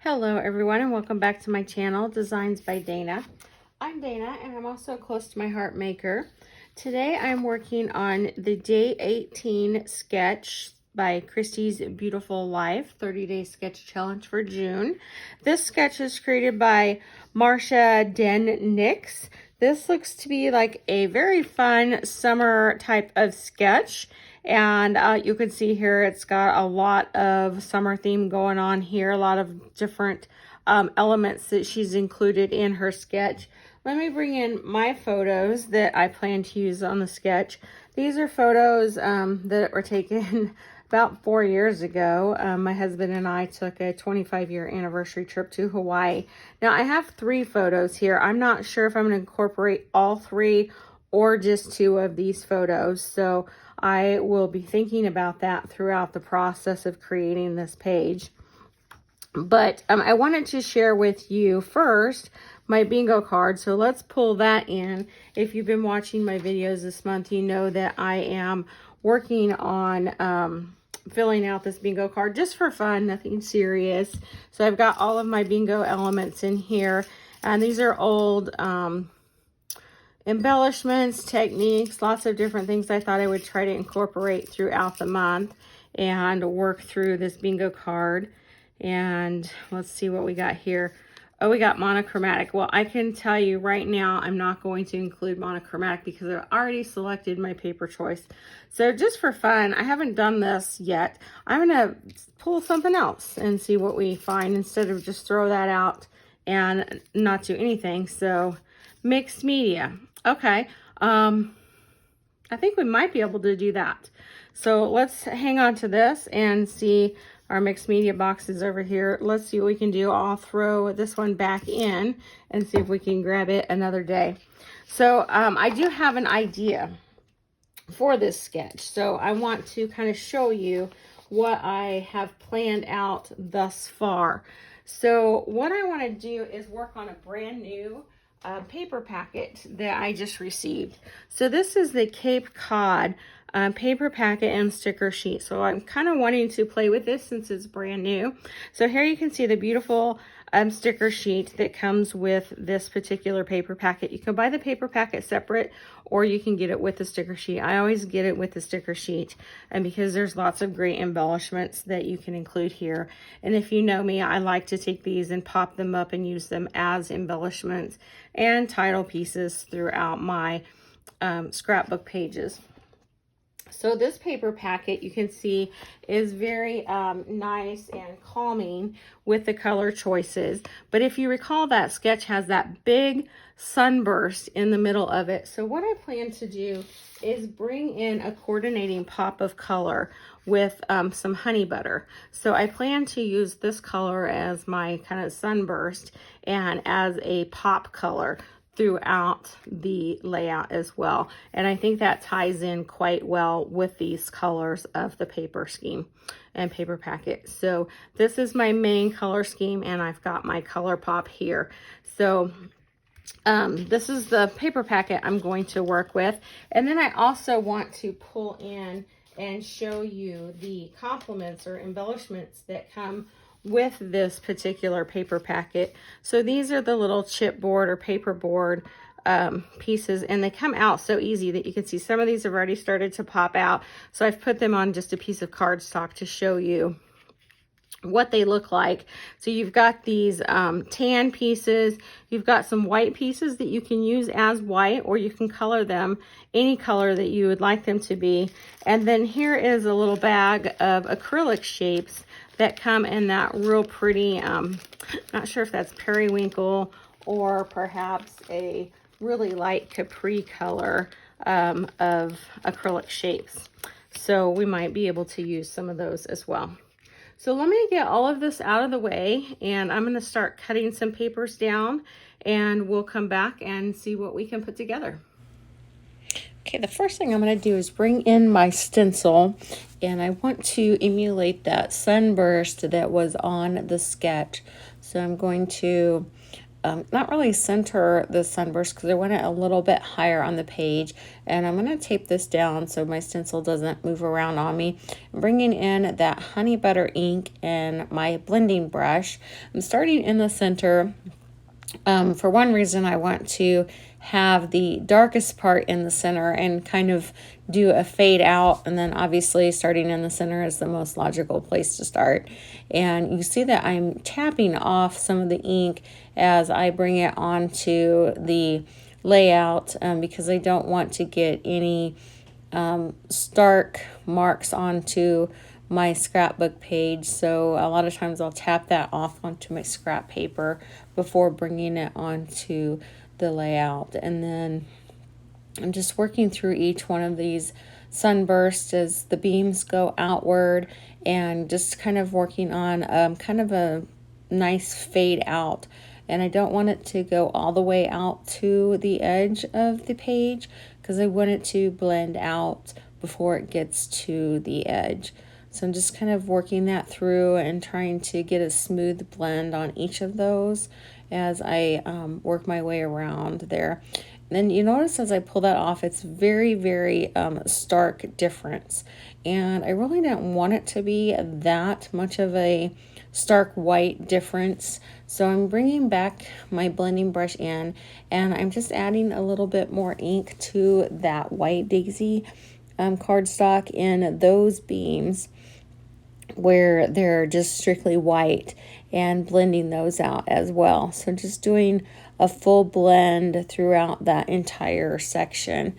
Hello everyone and welcome back to my channel, Designs by Dana. I'm Dana and I'm also a close to my heart maker. Today I'm working on the day 18 sketch by Christie's Beautiful Life 30-day sketch challenge for June. This sketch is created by Marcia Den Nix. This looks to be like a very fun summer type of sketch. And you can see here it's got a lot of summer theme going on here, a lot of different elements that she's included in her sketch. Let me bring in my photos that I plan to use on the sketch. These are photos that were taken about 4 years ago. My husband and I took a 25-year anniversary trip to Hawaii. Now I have 3 photos here. I'm not sure if I'm going to incorporate all 3 or just 2 of these photos. So I will be thinking about that throughout the process of creating this page. But I wanted to share with you first my bingo card. So let's pull that in. If you've been watching my videos this month, you know that I am working on filling out this bingo card just for fun, nothing serious. So I've got all of my bingo elements in here. And these are old embellishments, techniques, lots of different things I thought I would try to incorporate throughout the month and work through this bingo card. And let's see what we got here. Oh, we got monochromatic. Well, I can tell you right now, I'm not going to include monochromatic because I've already selected my paper choice. So just for fun, I haven't done this yet. I'm gonna pull something else and see what we find instead of just throw that out and not do anything. So mixed media. Okay, I think we might be able to do that. So let's hang on to this and see our mixed media boxes over here. Let's see what we can do. I'll throw this one back in and see if we can grab it another day. So I do have an idea for this sketch. So I want to kind of show you what I have planned out thus far. So what I want to do is work on a brand new paper packet that I just received. So this is the Cape Cod paper packet and sticker sheet. So I'm kind of wanting to play with this since it's brand new. So here you can see the beautiful sticker sheet that comes with this particular paper packet. You can buy the paper packet separate or you can get it with the sticker sheet. I always get it with the sticker sheet and because there's lots of great embellishments that you can include here. And if you know me, I like to take these and pop them up and use them as embellishments and title pieces throughout my scrapbook pages. So this paper packet, you can see, is very nice and calming with the color choices. But if you recall, that sketch has that big sunburst in the middle of it. So what I plan to do is bring in a coordinating pop of color with some honey butter. So I plan to use this color as my kind of sunburst and as a pop color throughout the layout as well. And I think that ties in quite well with these colors of the paper scheme and paper packet. So this is my main color scheme and I've got my color pop here. So this is the paper packet I'm going to work with. And then I also want to pull in and show you the compliments or embellishments that come with this particular paper packet. So these are the little chipboard or paperboard pieces, and they come out so easy that you can see some of these have already started to pop out. So I've put them on just a piece of cardstock to show you what they look like. So you've got these tan pieces, you've got some white pieces that you can use as white, or you can color them any color that you would like them to be. And then here is a little bag of acrylic shapes that come in that real pretty, not sure if that's periwinkle or perhaps a really light capri color of acrylic shapes. So we might be able to use some of those as well. So let me get all of this out of the way and I'm going to start cutting some papers down and we'll come back and see what we can put together. Okay, the first thing I'm going to do is bring in my stencil and I want to emulate that sunburst that was on the sketch. So I'm going to not really center the sunburst because I want it a little bit higher on the page. And I'm going to tape this down so my stencil doesn't move around on me. I'm bringing in that honey butter ink and my blending brush. I'm starting in the center. For one reason, I want to have the darkest part in the center and kind of do a fade out, and then obviously starting in the center is the most logical place to start. And you see that I'm tapping off some of the ink as I bring it onto the layout, because I don't want to get any stark marks onto my scrapbook page. So a lot of times I'll tap that off onto my scrap paper before bringing it onto the layout. And then I'm just working through each one of these sunbursts as the beams go outward, and just kind of working on kind of a nice fade out. And I don't want it to go all the way out to the edge of the page because I want it to blend out before it gets to the edge. So I'm just kind of working that through and trying to get a smooth blend on each of those as I work my way around there. And then you notice as I pull that off, it's very, very stark difference. And I really didn't want it to be that much of a stark white difference. So I'm bringing back my blending brush in, and I'm just adding a little bit more ink to that white daisy cardstock in those beams where they're just strictly white, and blending those out as well. So just doing a full blend throughout that entire section,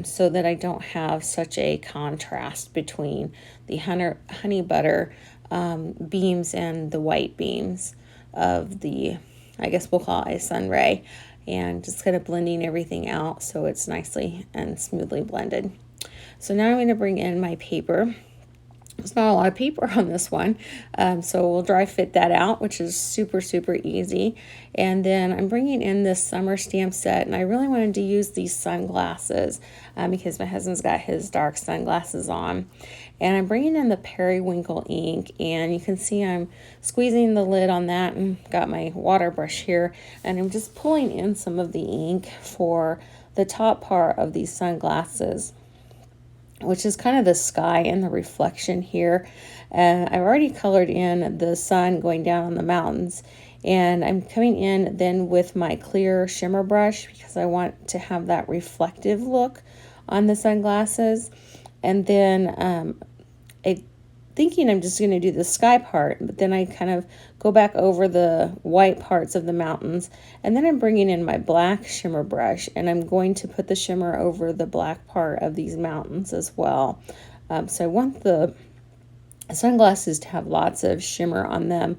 so that I don't have such a contrast between the honey butter beams and the white beams of the, I guess we'll call it a sun ray, and just kind of blending everything out so it's nicely and smoothly blended. So now I'm going to bring in my paper. There's not a lot of paper on this one, so we'll dry fit that out, which is super, super easy. And then I'm bringing in this summer stamp set, and I really wanted to use these sunglasses because my husband's got his dark sunglasses on. And I'm bringing in the periwinkle ink, and you can see I'm squeezing the lid on that and got my water brush here, and I'm just pulling in some of the ink for the top part of these sunglasses, which is kind of the sky and the reflection here. I've already colored in the sun going down on the mountains, and I'm coming in then with my clear shimmer brush because I want to have that reflective look on the sunglasses. And then thinking I'm just going to do the sky part, but then I kind of go back over the white parts of the mountains, and then I'm bringing in my black shimmer brush, and I'm going to put the shimmer over the black part of these mountains as well. So I want the sunglasses to have lots of shimmer on them,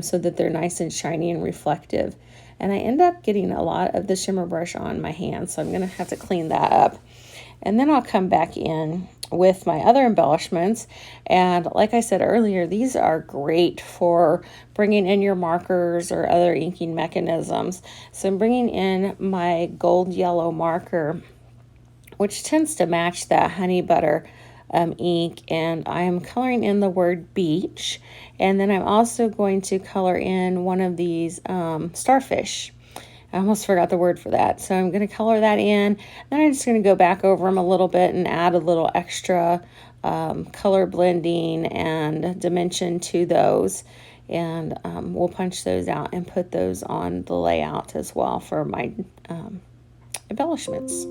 so that they're nice and shiny and reflective. And I end up getting a lot of the shimmer brush on my hand, so I'm going to have to clean that up. And then I'll come back in with my other embellishments. And like I said earlier, these are great for bringing in your markers or other inking mechanisms. So I'm bringing in my gold yellow marker, which tends to match that honey butter ink, and I'm coloring in the word beach. And then I'm also going to color in one of these starfish. I almost forgot the word for that. So I'm going to color that in. Then I'm just going to go back over them a little bit and add a little extra color blending and dimension to those. And we'll punch those out and put those on the layout as well for my embellishments.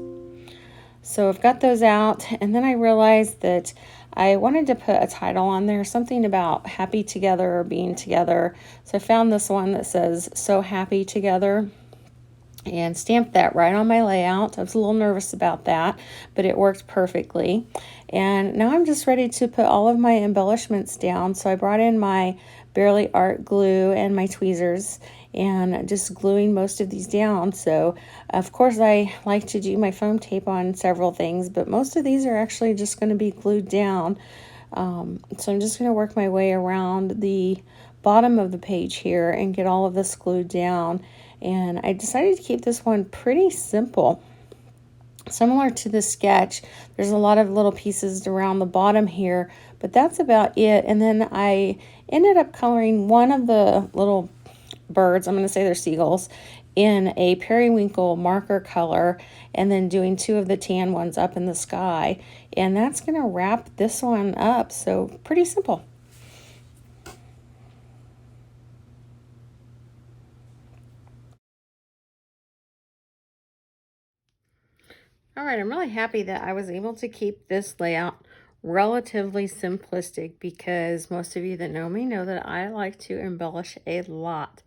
So I've got those out, and then I realized that I wanted to put a title on there, something about happy together or being together. So I found this one that says "So Happy Together," and stamped that right on my layout. I was a little nervous about that, but it worked perfectly. And now I'm just ready to put all of my embellishments down. So I brought in my Barely Art glue and my tweezers and just gluing most of these down. So of course I like to do my foam tape on several things, but most of these are actually just going to be glued down. So I'm just going to work my way around the bottom of the page here and get all of this glued down. And I decided to keep this one pretty simple. Similar to the sketch, there's a lot of little pieces around the bottom here, but that's about it. And then I ended up coloring one of the little birds, I'm going to say they're seagulls, in a periwinkle marker color, and then doing 2 of the tan ones up in the sky. And that's going to wrap this one up. So pretty simple. All right, I'm really happy that I was able to keep this layout relatively simplistic, because most of you that know me know that I like to embellish a lot.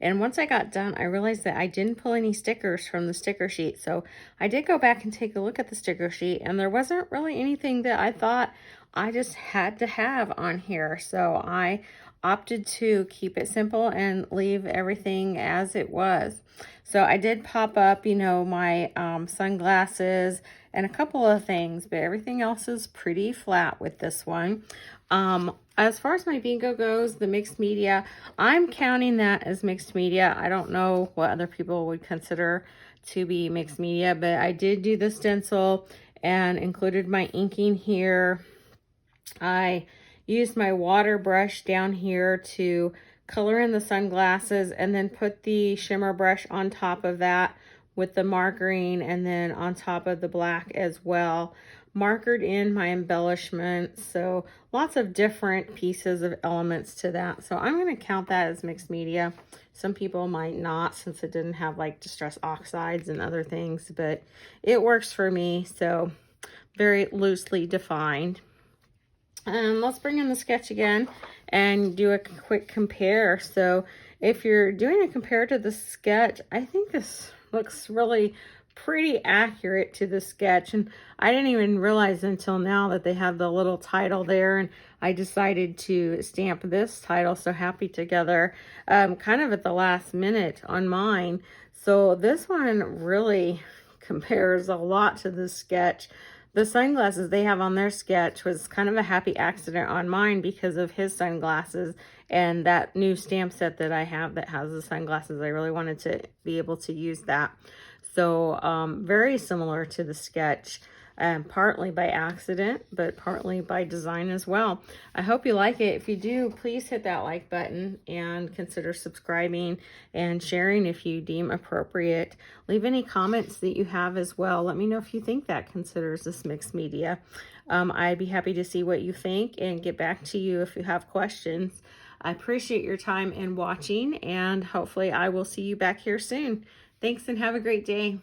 And once I got done, I realized that I didn't pull any stickers from the sticker sheet. So I did go back and take a look at the sticker sheet, and there wasn't really anything that I thought I just had to have on here. So I opted to keep it simple and leave everything as it was. So I did pop up, you know, my sunglasses and a couple of things, but everything else is pretty flat with this one. As far as my bingo goes, the mixed media, I'm counting that as mixed media. I don't know what other people would consider to be mixed media, but I did do the stencil and included my inking here. I used my water brush down here to color in the sunglasses, and then put the shimmer brush on top of that with the markering, and then on top of the black as well. Markered in my embellishments, so lots of different pieces of elements to that. So I'm going to count that as mixed media. Some people might not, since it didn't have like distress oxides and other things, but it works for me, so very loosely defined. And let's bring in the sketch again and do a quick compare. So if you're doing a compare to the sketch, I think this looks really pretty accurate to the sketch. And I didn't even realize until now that they have the little title there, and I decided to stamp this title, So Happy Together, kind of at the last minute on mine. So this one really compares a lot to the sketch. The sunglasses they have on their sketch was kind of a happy accident on mine because of his sunglasses, and that new stamp set that I have that has the sunglasses, I really wanted to be able to use that. So very similar to the sketch, partly by accident, but partly by design as well. I hope you like it. If you do, please hit that like button and consider subscribing and sharing if you deem appropriate. Leave any comments that you have as well. Let me know if you think that considers this mixed media. I'd be happy to see what you think and get back to you if you have questions. I appreciate your time and watching, and hopefully I will see you back here soon. Thanks and have a great day.